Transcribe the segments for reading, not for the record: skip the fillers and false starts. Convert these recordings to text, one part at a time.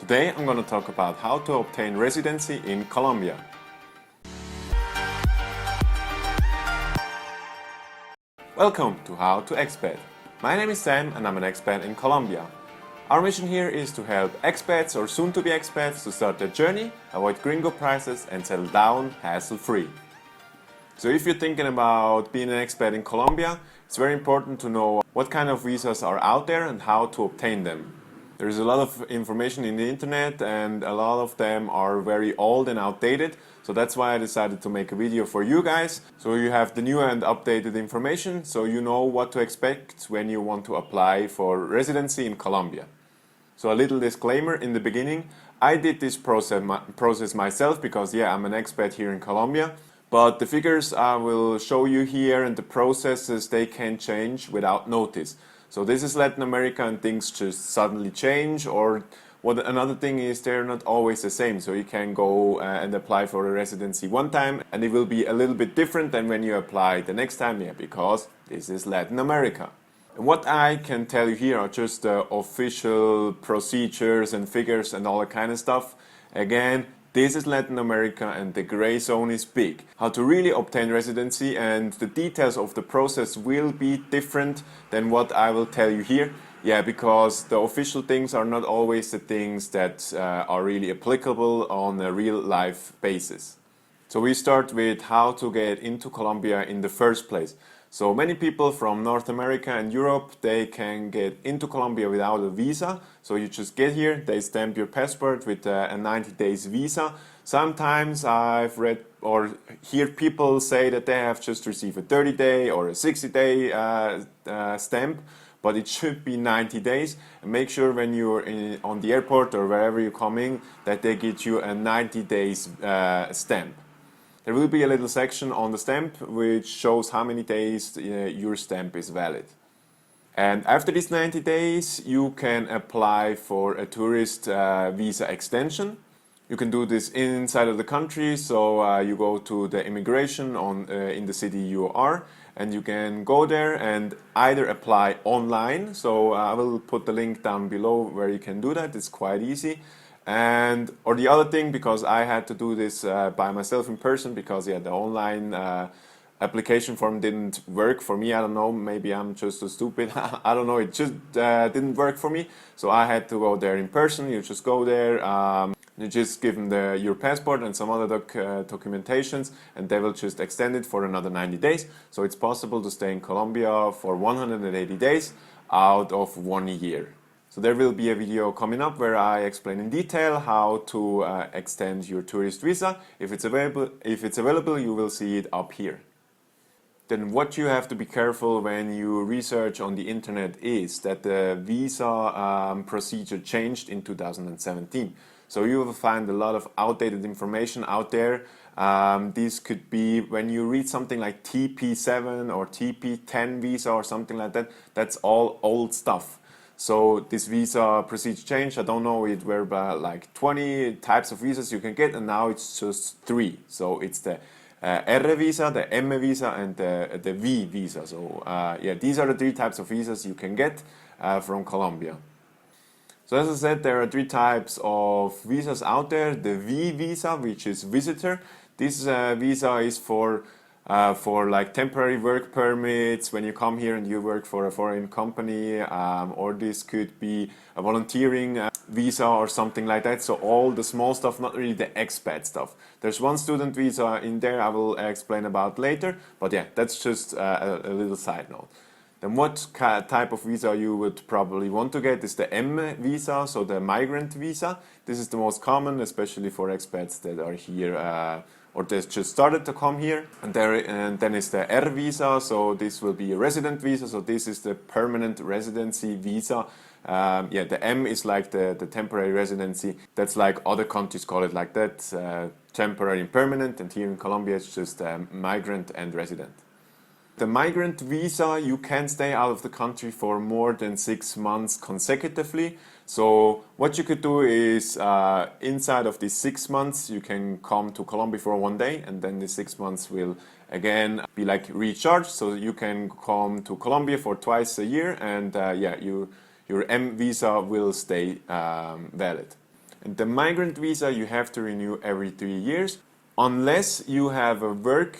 Today I'm going to talk about how to obtain residency in Colombia. Welcome to How to Expat. My name is Sam and I'm an expat in Colombia. Our mission here is to help expats or soon-to-be expats to start their journey, avoid gringo prices and settle down hassle-free. So if you're thinking about being an expat in Colombia, it's very important to know what kind of visas are out there and how to obtain them. There's a lot of information in the internet and a lot of them are very old and outdated, so that's why I decided to make a video for you guys, so you have the new and updated information, so you know what to expect when you want to apply for residency in Colombia. So a little disclaimer in the beginning, I did this process myself because I'm an expat here in Colombia, but the figures I will show you here and the processes, they can change without notice. So this is Latin America and things just suddenly change, or another thing is they're not always the same. So you can go and apply for a residency one time and it will be a little bit different than when you apply the next time, because this is Latin America. And what I can tell you here are just the official procedures and figures and all that kind of stuff. Again, this is Latin America and the gray zone is big. How to really obtain residency and the details of the process will be different than what I will tell you here. Because the official things are not always the things that are really applicable on a real life basis. So we start with how to get into Colombia in the first place. So many people from North America and Europe, they can get into Colombia without a visa. So you just get here, they stamp your passport with a 90 days visa. Sometimes I've read or hear people say that they have just received a 30-day or a 60-day stamp, but it should be 90 days. And make sure when you're on the airport or wherever you're coming that they get you a 90 days stamp. There will be a little section on the stamp which shows how many days your stamp is valid. And after these 90 days you can apply for a tourist visa extension. You can do this inside of the country, so you go to the immigration in the city you are, and you can go there and either apply online, so I will put the link down below where you can do that, it's quite easy. Or the other thing, because I had to do this by myself in person because the online application form didn't work for me. I don't know, maybe I'm just so stupid. I don't know, it just didn't work for me. So I had to go there in person. You just go there, you just give them your passport and some other documentations, and they will just extend it for another 90 days. So it's possible to stay in Colombia for 180 days out of 1 year. So there will be a video coming up where I explain in detail how to extend your tourist visa. If it's available, you will see it up here. Then what you have to be careful when you research on the internet is that the visa procedure changed in 2017. So you will find a lot of outdated information out there. This could be when you read something like TP7 or TP10 visa or something like that, that's all old stuff. So this visa procedure changed. I don't know, it were like 20 types of visas you can get, and now it's just 3. So it's the R visa, the M visa, and the V visa. So these are the 3 types of visas you can get from Colombia. So as I said, there are 3 types of visas out there. The V visa, which is visitor. This visa is for like temporary work permits when you come here and you work for a foreign company, or this could be a volunteering visa or something like that. So all the small stuff, not really the expat stuff. There's one student visa in there I will explain about later, but that's just a little side note. Then what type of visa you would probably want to get is the M visa, so the migrant visa. This is the most common, especially for expats that are here or they just started to come here. And then is the R visa, so this will be a resident visa, so this is the permanent residency visa. The M is like the temporary residency. That's like other countries call it like that, temporary and permanent, and here in Colombia it's just migrant and resident. The migrant visa, you can stay out of the country for more than 6 months consecutively. So what you could do is inside of these 6 months you can come to Colombia for 1 day, and then the 6 months will again be like recharged. So you can come to Colombia for twice a year, and your M visa will stay valid. And the migrant visa you have to renew every 3 years, unless you have a work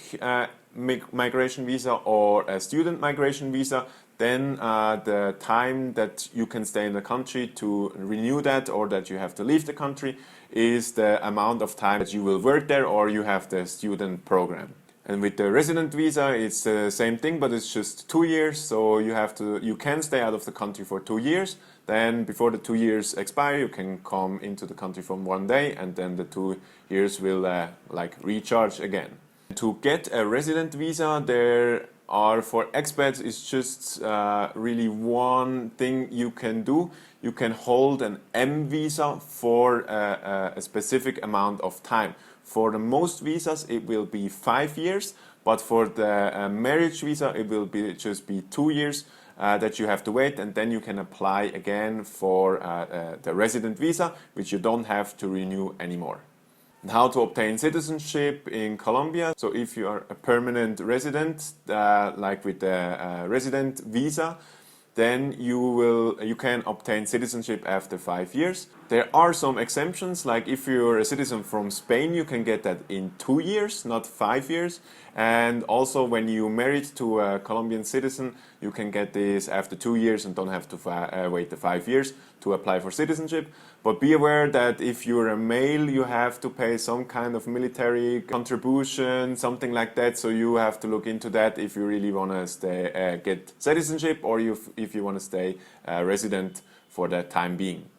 migration visa or a student migration visa. Then the time that you can stay in the country to renew that, or that you have to leave the country, is the amount of time that you will work there, or you have the student program. And with the resident visa, it's the same thing, but it's just 2 years. So you can stay out of the country for 2 years. Then before the 2 years expire, you can come into the country from one day, and then the 2 years will like recharge again. To get a resident visa, there are, for expats, it's just really one thing you can do. You can hold an M visa for a specific amount of time. For the most visas, it will be 5 years, but for the marriage visa, it will just be 2 years that you have to wait, and then you can apply again for the resident visa, which you don't have to renew anymore. And how to obtain citizenship in Colombia. So if you are a permanent resident, like with the resident visa, then you can obtain citizenship after 5 years. There are some exemptions, like if you're a citizen from Spain, you can get that in 2 years, not 5 years. And also when you married to a Colombian citizen, you can get this after 2 years and don't have to wait the 5 years to apply for citizenship. But be aware that if you're a male, you have to pay some kind of military contribution, something like that. So you have to look into that if you really want to get citizenship, or if you want to stay resident for the time being.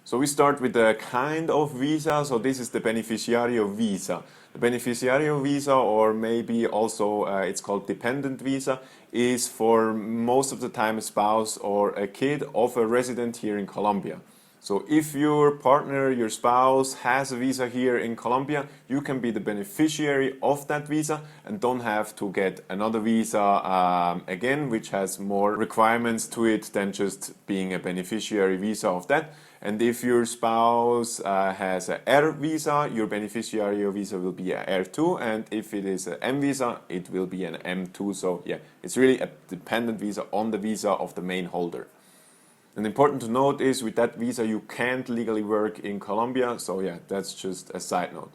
So we start with the kind of visa. So this is the Beneficiario visa. The Beneficiario visa, or maybe also it's called dependent visa, is for most of the time a spouse or a kid of a resident here in Colombia. So if your partner, your spouse, has a visa here in Colombia, you can be the beneficiary of that visa and don't have to get another visa again, which has more requirements to it than just being a beneficiary visa of that. And if your spouse has an R visa, your beneficiary visa will be an R2, and if it is an M visa, it will be an M2. So yeah, it's really a dependent visa on the visa of the main holder. And important to note is, with that visa you can't legally work in Colombia, so yeah, that's just a side note.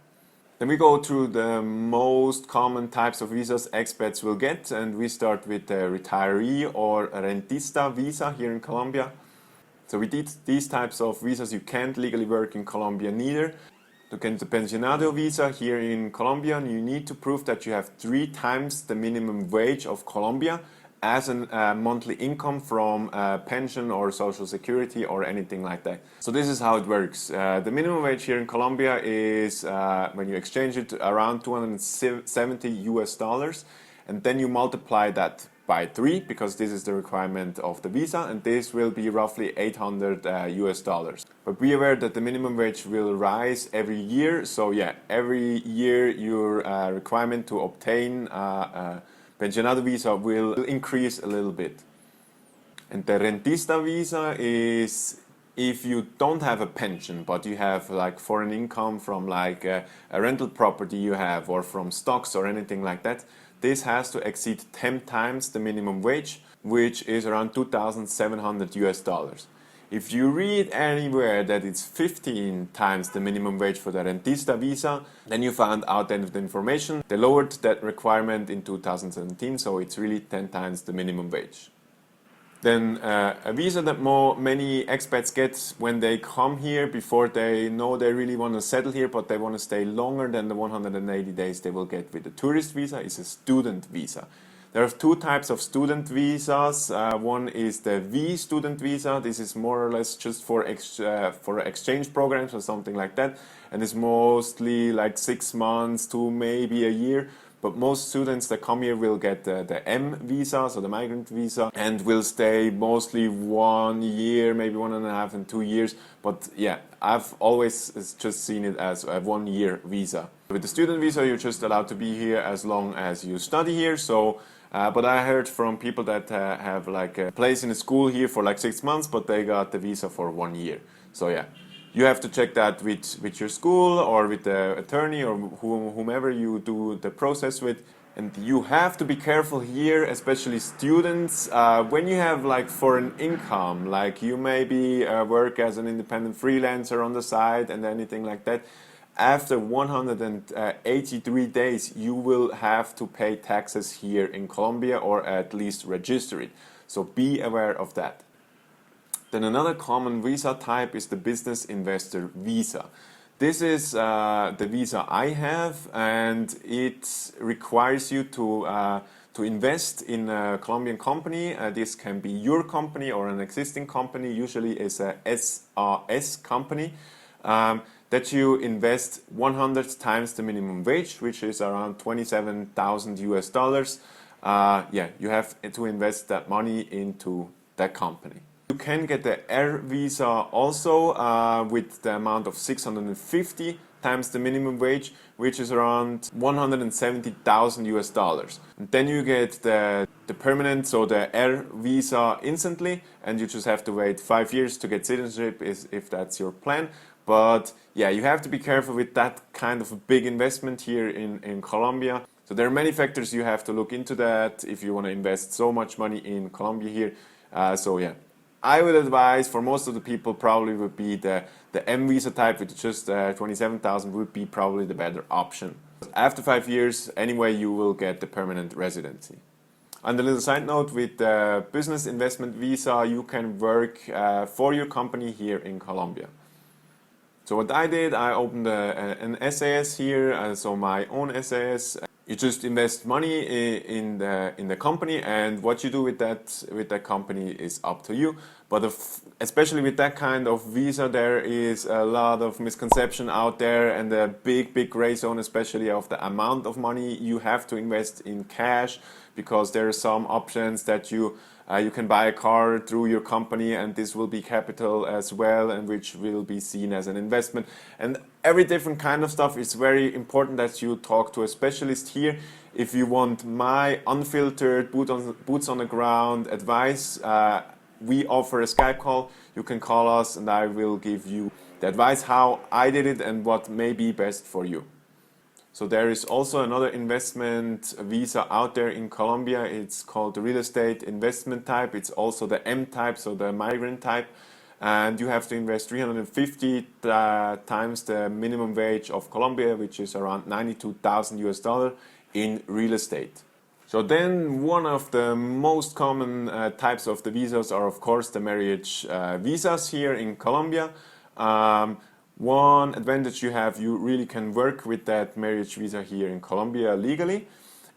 Then we go through the most common types of visas expats will get, and we start with the retiree or rentista visa here in Colombia. So with these types of visas you can't legally work in Colombia neither. To get the pensionado visa here in Colombia, you need to prove that you have 3 times the minimum wage of Colombia as a monthly income from pension or social security or anything like that. So this is how it works. The minimum wage here in Colombia is, when you exchange it, around $270, and then you multiply that by 3, because this is the requirement of the visa, and this will be roughly $800. But be aware that the minimum wage will rise every year. So yeah, every year your requirement to obtain pensionado visa will increase a little bit. And the rentista visa is if you don't have a pension, but you have like foreign income from like a rental property you have, or from stocks or anything like that. This has to exceed 10 times the minimum wage, which is around $2,700. If you read anywhere that it's 15 times the minimum wage for the rentista visa, then you found out the information. They lowered that requirement in 2017, so it's really 10 times the minimum wage. Then a visa that many expats get when they come here, before they know they really want to settle here, but they want to stay longer than the 180 days they will get with the tourist visa, is a student visa. There are 2 types of student visas. One is the V student visa. This is more or less just for exchange programs or something like that, and it's mostly like 6 months to maybe a year. But most students that come here will get the M visa, so the migrant visa, and will stay mostly 1 year, maybe 1.5 and 2 years. But yeah, I've always just seen it as a 1 year visa. With the student visa, you're just allowed to be here as long as you study here. So, but I heard from people that have like a place in a school here for like 6 months, but they got the visa for 1 year. So yeah. You have to check that with your school or with the attorney or whomever you do the process with. And you have to be careful here, especially students, when you have like foreign income, like you maybe work as an independent freelancer on the side and anything like that. After 183 days, you will have to pay taxes here in Colombia, or at least register it. So be aware of that. Then another common visa type is the business investor visa. This is the visa I have, and it requires you to invest in a Colombian company. This can be your company or an existing company. Usually it's a SAS company. That you invest 100 times the minimum wage, which is around 27,000 US dollars. Yeah, you have to invest that money into that company. You can get the air visa also with the amount of 650 times the minimum wage, which is around 170,000 US dollars. And then you get the permanent, so the air visa instantly, and you just have to wait 5 years to get citizenship if that's your plan. But yeah, you have to be careful with that kind of a big investment here in Colombia. So there are many factors you have to look into that if you want to invest so much money in Colombia here. So yeah, I would advise for most of the people probably would be the M visa type with just 27,000 would be probably the better option. After 5 years, anyway, you will get the permanent residency. And a little side note, with the business investment visa, you can work for your company here in Colombia. So what I did, I opened an SAS here, so my own SAS. You just invest money in the company, and what you do with that company is up to you. But especially with that kind of visa, there is a lot of misconception out there, and a big gray zone, especially of the amount of money you have to invest in cash, because there are some options that you can buy a car through your company, and this will be capital as well, and which will be seen as an investment. And every different kind of stuff is very important that you talk to a specialist here. If you want my unfiltered, boots on the ground advice, we offer a Skype call. You can call us and I will give you the advice how I did it and what may be best for you. So there is also another investment visa out there in Colombia. It's called the real estate investment type. It's also the M type, so the migrant type. And you have to invest 350 times the minimum wage of Colombia, which is around 92,000 US dollar in real estate. So then one of the most common types of the visas are of course the marriage visas here in Colombia. One advantage you have, you really can work with that marriage visa here in Colombia legally.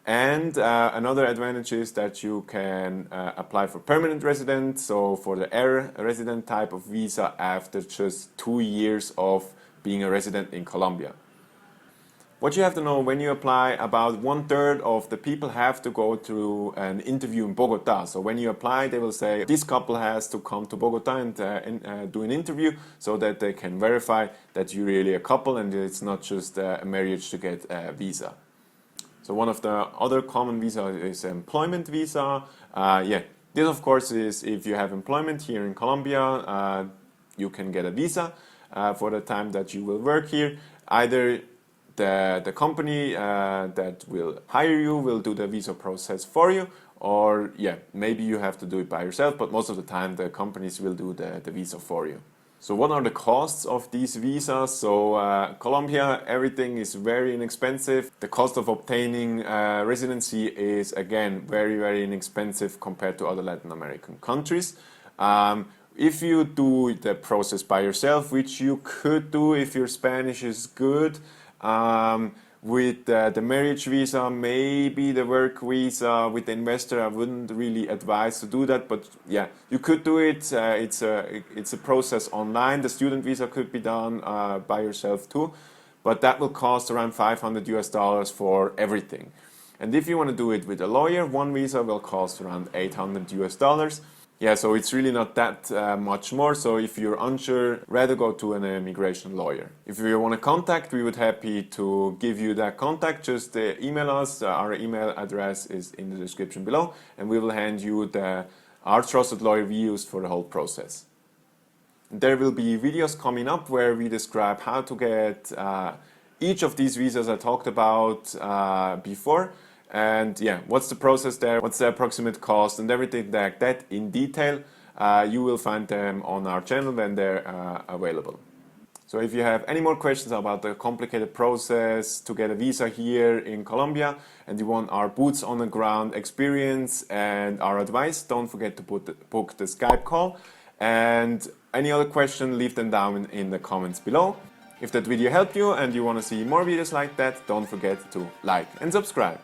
And another advantage is that you can apply for permanent resident, so for the air resident type of visa after just 2 years of being a resident in Colombia. What you have to know, when you apply, about 1/3 of the people have to go through an interview in Bogota. So when you apply, they will say this couple has to come to Bogota and do an interview so that they can verify that you're really a couple and it's not just a marriage to get a visa. So one of the other common visas is employment visa. Yeah, this of course is if you have employment here in Colombia, you can get a visa for the time that you will work here. Either the company that will hire you will do the visa process for you, or yeah, maybe you have to do it by yourself, but most of the time the companies will do the visa for you. So what are the costs of these visas? So Colombia, everything is very inexpensive. The cost of obtaining residency is again very inexpensive compared to other Latin American countries. If you do the process by yourself, which you could do if your Spanish is good, with the marriage visa, maybe the work visa with the investor, I wouldn't really advise to do that, but yeah, you could do it. It's a process online. The student visa could be done by yourself too, but that will cost around 500 US dollars for everything. And if you want to do it with a lawyer, one visa will cost around 800 US dollars. Yeah, so it's really not that much more. So if you're unsure, rather go to an immigration lawyer. If you want to contact, we would happy to give you that contact. Just email us. Our email address is in the description below, and we will hand you our trusted lawyer we used for the whole process. There will be videos coming up where we describe how to get each of these visas I talked about before. and yeah, what's the process there, what's the approximate cost, and everything like that in detail. You will find them on our channel when they're available. So if you have any more questions about the complicated process to get a visa here in Colombia and you want our boots on the ground experience and our advice, don't forget to book the Skype call. And any other question, leave them down in the comments below. If that video helped you and you want to see more videos like that, don't forget to like and subscribe.